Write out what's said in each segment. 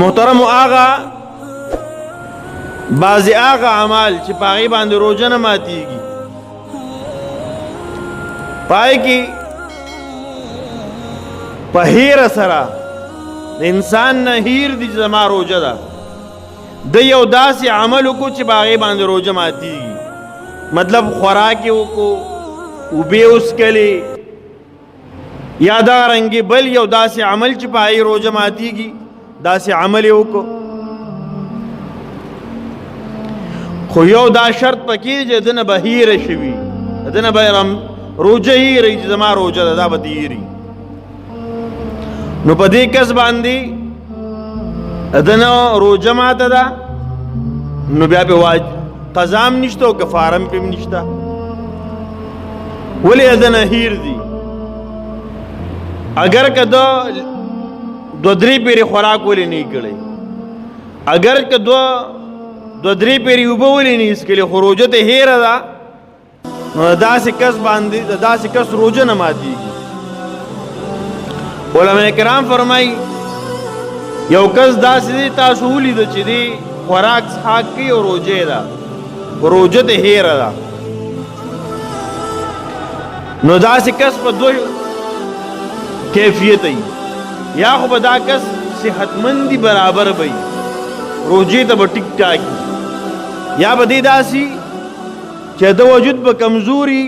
محترم آغا بعضی آغا عمال چې پاغي باندې روزه نه ماتیږي پای کې په هیر سره د انسان نه هیر دي زما روزه ده د یو داسې عمل کو چې پاغي باندې روزه ماتیږي مطلب خوراک وکړو وبې اوس کلی یا دا رنګي بل یو داسې عمل چې پاغي روزه ماتیږي داسې عمل وکړو خو یو دا شرط پکې چې دنه به هیره شوي دنه به روزه هیره چې زما روزه ده دا به هیري نو په دې کس باندې دنه روزه ماته ده نو بیا به قضام نشته او کفارم پې نشته ولې دنه هیر دي اگر که دو درې پیری خوراک ولې نه کړي اگر که دو درې پیری اوبه ولې نه اسکلي خو روزه ته هیره ده نو داسې کس باندې داسې کس روزه نه ماتیږي علماء کرام فرمایي یو کس داسې دی تاسو ولیده چې دی خوراک څښاک کوي او روزه ده روزه ته هیره ده نو داسې کس په دوه کیفیت ای یا خو به دا کس صحتمندی برابر بی روزه ته به ټیک ټاکي یا به دی داسې چې د وجود په کمزوري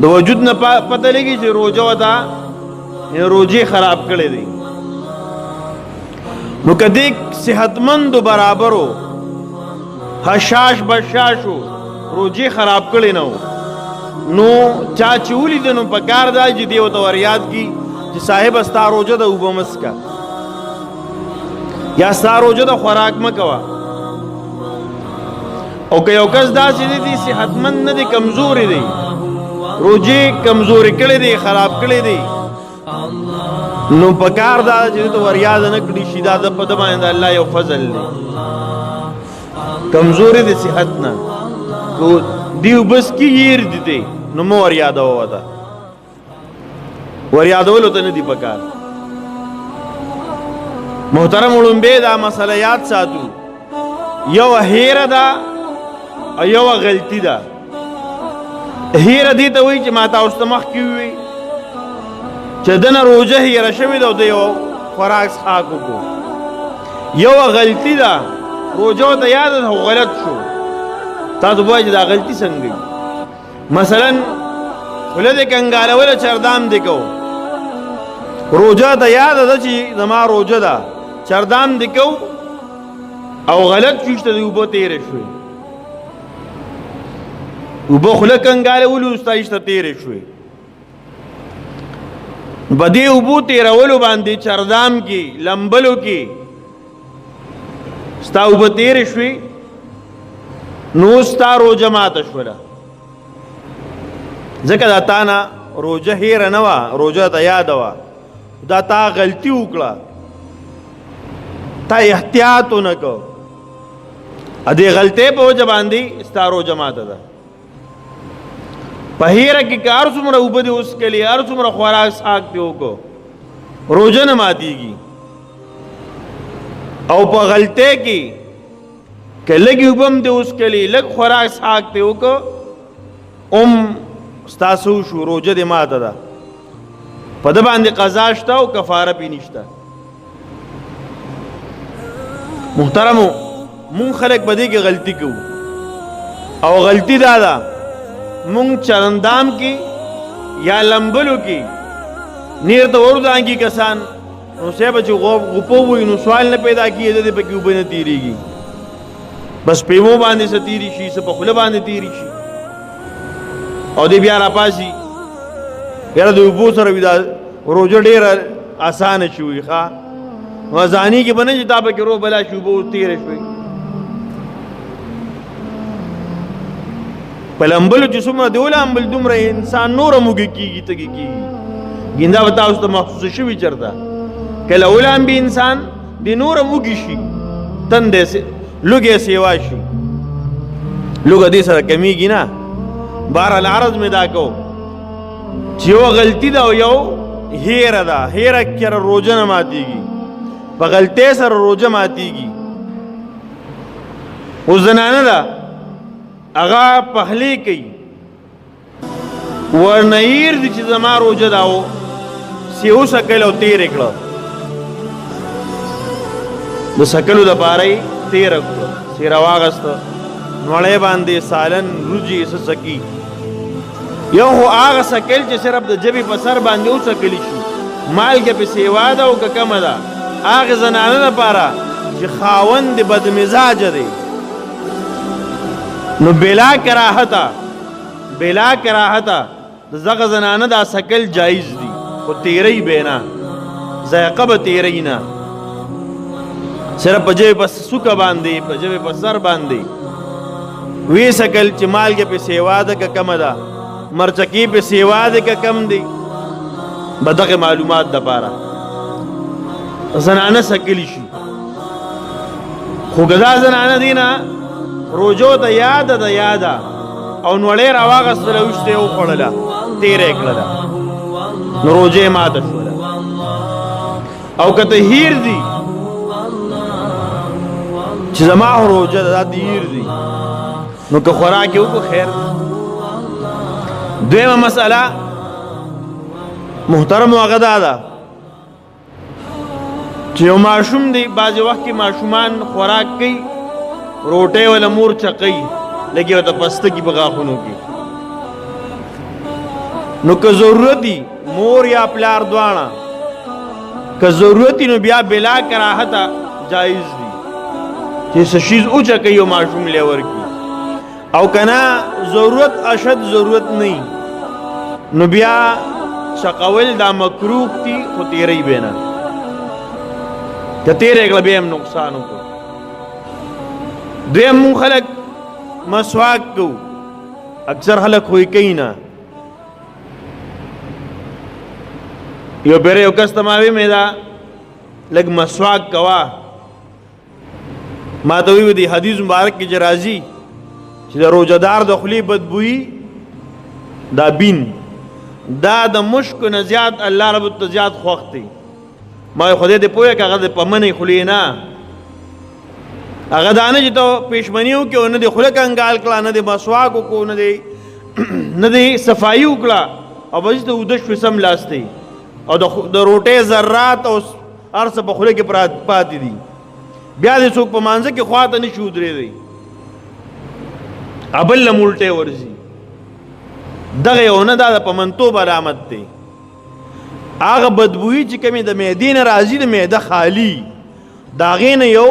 د وجود نه پته لګي چې روزه وتا روزه خراب کړي دي نو کدی صحتمند برابرو حشاش بشاشو روزه خراب کړي نو چا چې ولید نو په کار دا چې دی ورته ورياد کی چې صاحب استا روزه د وبمس کا یا ستا روزه د خوراک مکوا او که یو کس داسې دی صحتمند نه دی کمزوري دی روزه کمزوري کړي دی خراب کړي دی نو په کار دا چې ته ورياد نه کړي شي دا د په د باندې الله یو فضل دی کمزوري دی صحت نه دیو بس کی ییر دي نو مو ورياده وته ورياده ولته نه دی پکار محترم علماء دا مسله یاد ساتو یو هیره ده او یو غلطی ده هیره دي ته وای چې ما تاسو ته مخ کی وي چې دنه روزه هیره شوی ده د یو خوراک څخه کو یو غلطی ده روزه ته یاد ده غلط شو تاسو وایي دا غلطی څنګه مثلا ولده کنګاله ولا چردام دکو روزه ته یاد ده چې زما روزه ده چردام دکو او غلط چوشته دی وبو تیر شوی وبو خله کنګاله ولو استایشته تیر شوی بدی وبو تیر ولو باندې چردام کی لمبلو کی ستا وبو تیر شوی نو ستا روزه ماته شوله ځکه دا تا نه روزه هیره نه وه روزه ته یاده وه دا تا غلطي وکړه تا احتیاط ونه کو ا دې غلطۍ په وجه باندې ستا روزه ماته ده په هیره کې که هر څومره اوبه دې وڅښلې هر څومره خوراک څښاک دې وکړو روزه نه ماتېږي او په غلطۍ کې که لږې اوبه هم دې وڅښلې لږ خوراک څښاک دې وکړو ستاسو شو روزه دې ماته ده په ده باندې قضا شته او کفاره پې نشته محترمو مونږ خلک په دې کې غلطي کوو او غلطي دا ده مونږ چرندام کې یا لمبلو کې نیر ته وردانګي کسان نو صاحب چې غوپو وي نو سوال نه پیدا کیږي د پکې وبنه تیریږي بس پیمو باندې ستیری شي څه په خوله باندې تیری شي او دې بیا را پاسي یاره د اوبو سره وي دا روزه ډېره اسانه شوي ښه وزاني کې به نه چې تا پکې رو بلا شي اوبه تېره شوي په لمبلو چې څومره د ولامبل دومره انسان نوره موږي کېږي تږي کېږي ګیندا به تاسو ته محسوسه شوي چېرته کله ولامبي انسان د نوره موږي شي تندې لوګې سیوا شي لوګه دې سره کمیږي نه بهرحال عرض مې دا کو چې یو غلطي ده او یو هیره ده هیره کره روزه نه ماتېږي په غلطۍ سره روژه ماتېږي. اوس زنانه ده هغه پخلی کوي ورنه هیر دي چې زما روژه دا و سیو سکل او تېرې کړه د سکلو دپاره یې تېره کړه سیره واغسته نوړی باندې سالن روجې څه سکي یو خو هغه سکل چې صرف د ژبې په سر باندې وسکلی شي مالګه پې سیوا ده او که کمه ده هغې زنانه دپاره چې خاوند د بدمزاجه دی نو بلا کراهته د زغه زنانه دا سکل جایز دی خو تیری بینا ذائقه به تیری نه صرف په جبې په سوکه باندې په جبې په سر باندې وی سکل چې مالګه پې سیوا ده که کمه ده مرچکي پې سیوا ده که کم دی به دغه معلومات دپاره زنانه سکلی شي خو که دا زنانه دی نه روجو ته یاده ده یاده او نوړی راواغستله ویشته یې وخوړله تېره یې کړله نو روجه یې ماته شوله او که ته هیر دي چې زما خو روجه ده دا د هیر دي نو که خوراک یې وکړو خیر دویمه مسئله محترمو هغه دا ده چې یو ماشوم دی بعضې وخت کې ماشومان خوراک کوي روټۍ ولا مور چقی لګي ورته پستکي په غاښونو کې نو که ضرورت وي مور یا پلار دواړه که ضرورت وي نو بیا بلا کراهته جایز دي چې څه شیز اوچکوي یو ماشوم لی ورکړي او که نه ضرورت اشد ضرورت نه نو بیا چقول دا مکروه دي خو تیری به نه که تیری کړه بیا هم نقصان وکړو دویم مون خلق مسواک کو اکثر خلق خوی کوي نه یو پیره یو کس ته ما وی مې دا لږ مسواک کوا ما ته وی دی حدیث مبارک کې چې راځي چې د روژهدار د خولې بدبویي دا بین دا د مشکو نه زیات الله رب ته زیات خوښ دی ما خدای دې پوهه که هغه د په منې خولې نه هغه دا نه چې ته پېشمني وکړې او نه دې خوله کنګال کړه نه دې مسواک وکړو نه دې صفایي وکړه او بس ته اوده شوې سملاستې او د روټۍ ذرات او هر څه په خوله کې پاتې دي بیا دې څوک په مانځه کې خوا ته نه شي ودرېدی بل له مولټۍ ورځي دغه یو نه دا د پمنتوب علامت دی هغه بدبویي چې کومې د معدې نه راځي د معده خالي د هغې نه یو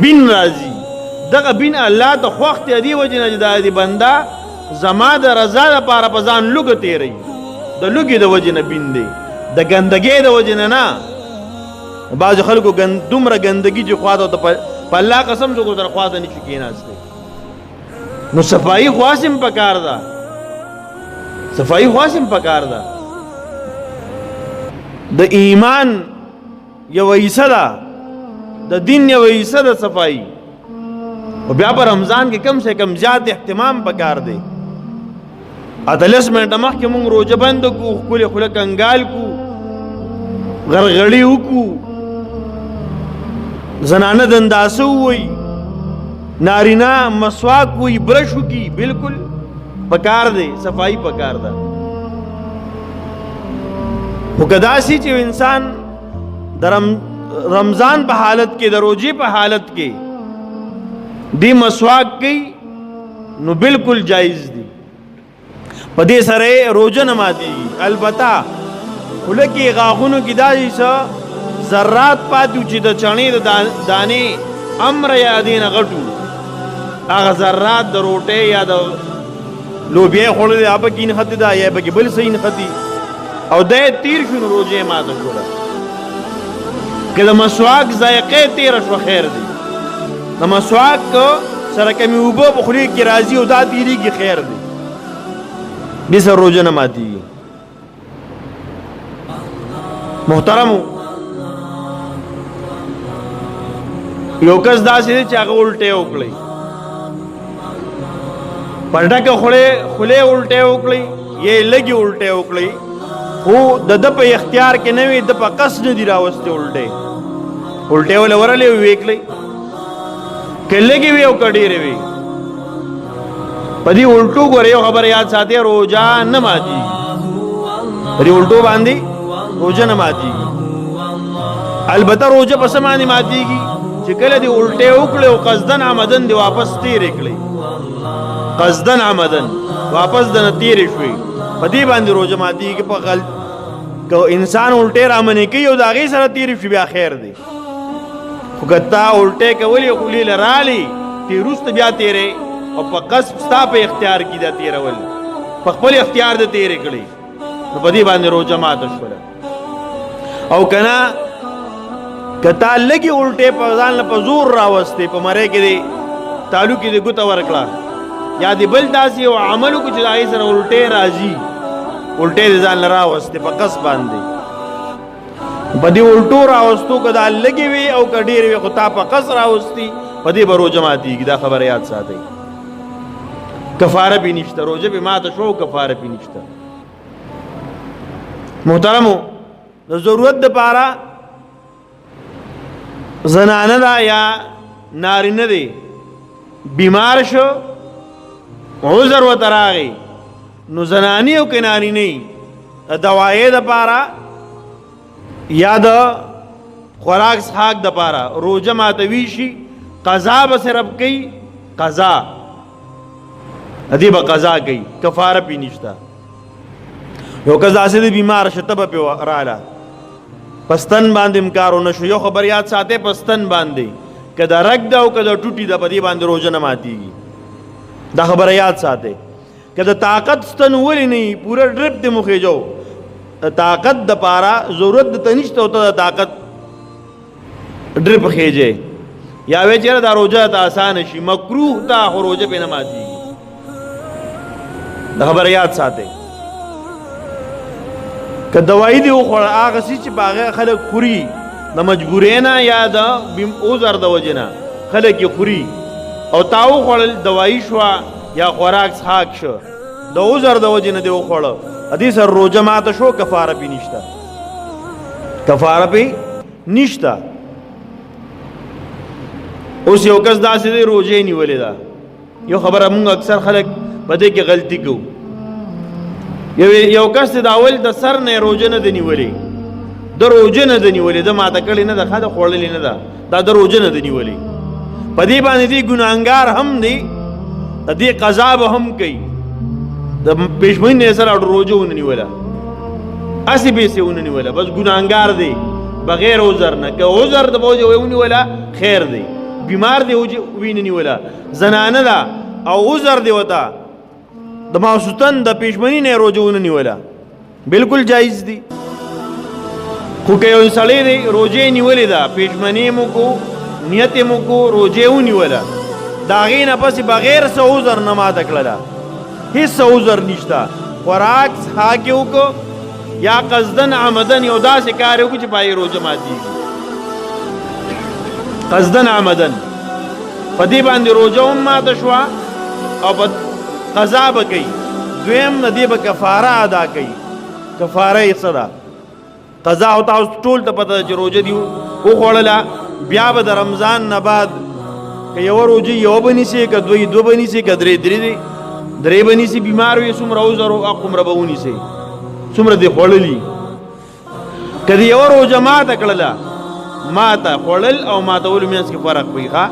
بین راځي دغه بین الله ته خوښ دی دې وجې نه چې دا د بنده زما د رضا دپاره په ځان لوږه تېروي د لوږې د وجې نه بین دی د ګندګۍ د وجې نه نه بعضې خلکو دومره ګندګي چې خوا ته په الله قسم څوک ورسره خوا ته نه شي کېناستی نو صفایي خو هسې هم پکار ده صفایي خو هسې هم پکار ده د ایمان یوه حصه ده د دین یوه حصه ده صفایي او بیا په رمضان کې کم سے کم زیات اهتمام پکار دی اته لس منټه مخکې مونږ روژه بنده کړو ښکلې خوله کنګال کړو غرغړې وکړو زنانه دنداسه ووایي نارینه مسواک ووایي برش وکړي بالکل پکار دی صفایي پکار ده خو که داسې چې انسان د رمضان په حالت کې د روژې په حالت کې دی مسواک کوي نو بالکل جایز دی په دې سره روژه نه ماتېږي البته خوله کې غاښونو کې داسې څه ذرات پاتې وو چې د چڼې د دانې امره یا دې نه غټو هغه ذرات د روټۍ یا د لوبیا یې خوړلې هغه پکې نښتې ده یا پکې بل څه نښتي او دا یې تیر شو نو روژه یې ماته شوله که د مسواک ذایقه تیره شوه خیر دی د مسواک سره کمې اوبه په خولې کې راځي او دا تیریږي خیر دی دې سره روژه نه ماتېږي محترمو یو کس داسې دی چې هغه الټۍ وکړئ په ډکه خولې الټۍ وکړئ یا یې لږې الټۍ وکړئ خو د ده په اختیار کې نه وي، د په قصد نه دي راوستې الټې وله ورلې وي ویکلی که لږې وي او که ډېرې وي. په دې الټو ګوره یو خبره یاد ساتئ، روژه نه ماتېږي. په دې الټو باندې روژه نه ماتېږي. البته روژه په څه باندې ماتېږي چې کله دې الټې وکړې او قصدن عمدن دې واپس تېرې کړې، قصدن عمدن واپس دنه تېرې شوې، په دې باندې روژه ماتېږي. په که انسان الټې رامنې کوي او د هغې سره تېرې شي بیا خیر دی، خو که تا الټې کولې او خولې له رالې تې وروسته بیا تېرې او په قصد ستا په اختیار کې دا تېرول، په خپل اختیار د تېرې کړې، نو په دې باندې روژه ماته شوله. او که نه که تا لږې الټې په ځان له په زور راوستې، په مرۍ کې دې تالو کې دې ګوته ورکړه، یا دې بل داسې یو عمل وکړو چې د هغې سره الټې راځي، الټې دې ځان له راوستې په قصد باندې. په دې الټو راوستو که دا لږې وي او که ډېرې وي، خو تا په قصد راوستي، په دې به روژه ماتېږي. دا خبره یاد ساتئ. کفاره پې نشته، روژه پې ماته شو او کفاره پې نشته. محترمو، د ضرورت دپاره زنانه ده یا نارینه دی بیمار شو، عذر ورته راغی، نو زنانی او که نارینه د دوایې دپاره یا د خوراک څښاک دپاره روژه ماتوي شي، قضا به صرف کوي، قضا دې به قضا کوي، کفاره پې نشته. یو کس داسې دی بیمار شه، تبه پې راله، پستن باندې امکار ونه شو. یو خبر یاد ساتئ، پستن باندې که د رګ ده او که د ټوټي ده، په دې باندې روژه نه ماتېږي. دا خبره یاد ساتئ. که د طاقت ستن ولې نه وي، پوره ډرپ دې مخېجو، د طاقت دپاره ضرورت درته نشته او ته د طاقت ډرپ خېجې، یا وایې چېرې دا روژه ته اسانه شي، مکروه ته، خو روژه پې نه ماتېږي. دا خبره یاد ساتئ. که دوایي دې وخوړه، هغه څیز چې په هغې خلک خوري د مجبورۍ نه یا د عذر د وجې نه خلک یې خوري، او تا وخوړل، دوایي شوه یا خوراک څښاک شو، د عذر د وجې نه دې وخوړه، دې سره روژه ماته شو، کفاره پې نشته، کفاره پې نشته. اوس یو کس داسې دی روژه یې نیولې ده. یو خبره مونږ اکثر خلک په دې کې غلطي کوو. یو کس د اول د سر نه روژه نه ده نیولې، د روژه نه ده نیولې، د ماته کړې نه ده، ښه ده خوړلې نه ده، دا د روژه نه ده نیولې. په دې باندې دې ګناهګار هم دی، د دې قضا به هم کوي. د پېشمنۍ نه سره روژه ونه نیوله، هسې به یې ونه نیوله، بس ګناهګار دی بغیر عذر نه. که عذر د وجې ونیوله خیر دی، بیمار دی وینه نیوله، زنانه ده او عذر دی ورته، د ماسوتن د پېشمنۍ نه روژه ونه نیوله، بلکل جایز دی. خو که یو سړی دی روژه یې نیولې ده، پېشمنۍ مو کو، نیت یې مو کو، روژه یې ونیوله، د هغې نه پسې بغیر څه عذر نه ماته کړله، هېڅ عذر نشته، خوراک څښاک یې وکړو یا قصدن عمدن یو داسې کار یې وکړو چې په هغې روژه ماتېږي، قصدن عمدن، په دې باندې روژه هم ماته شوه او په قضا به کوي. دویم د دې به کفاره ادا کوي. کفاره یې څه ده؟ قضا او تاسو ټول ته پته ده چې روژه دې وخوړله، بیا به د رمضان نه بعد که یوه روژه یوه به نیسې، که دوه به نیسې، که درې به نیسې، بیمار وي څومره عذر هغومره به ونیسې، څومره دې خوړلي. که د یوه روژه ماته کړله، ماته خوړل او ماتولو منځ کې فرق وي. ښه،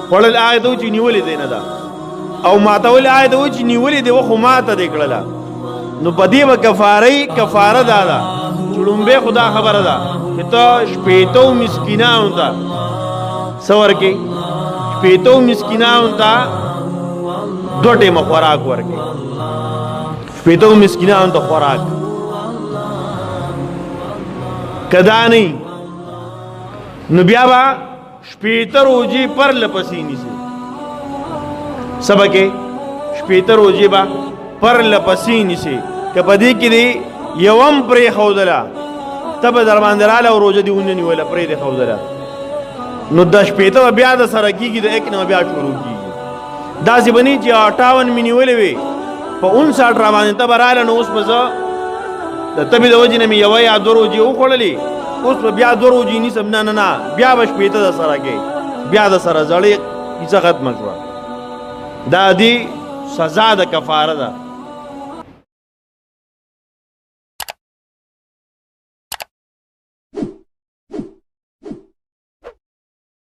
خوړل هغې ته و چې نیولې دی نه ده، او ماتول هغې ته و چې نیولې دی و خو ماته دې کړله، نو په دې به کفاره دا ده چې لومبۍ خو دا خبره ده چې ته شپېتو مسکینانو ته څه ورکړې؟ شپېتو مسکینانو ته 2 ټیمه خوراک ورکړې، شپېتو مسکینانو ته خوراک. که دا نه نو بیا به 80 روژې پرله پسې نیسې. څه به کې 80 روژې به پرله پسې نیسې، که په دې کې دې یو هم پرېښودله، ته به در باندې راله او روژه دې ونه نیوله، پرې دې ښودله، نو د 80 به بیا د سره کېږي، د 1 نه بیا شروع کېږي. داسې به نه چې 58 مې نیولې وې، په 59 را باندې ته به راله، نو اوس به زه د تبې د وجې نه مې یوه یا دوه روجې وخوړلې، اوس به بیا دوه روجې نیسم. نه نه نه، بیا به شپېته د سره کې بیا د سره زړې کیسه ختمه شوه. دا دی سزا د کفاره ده.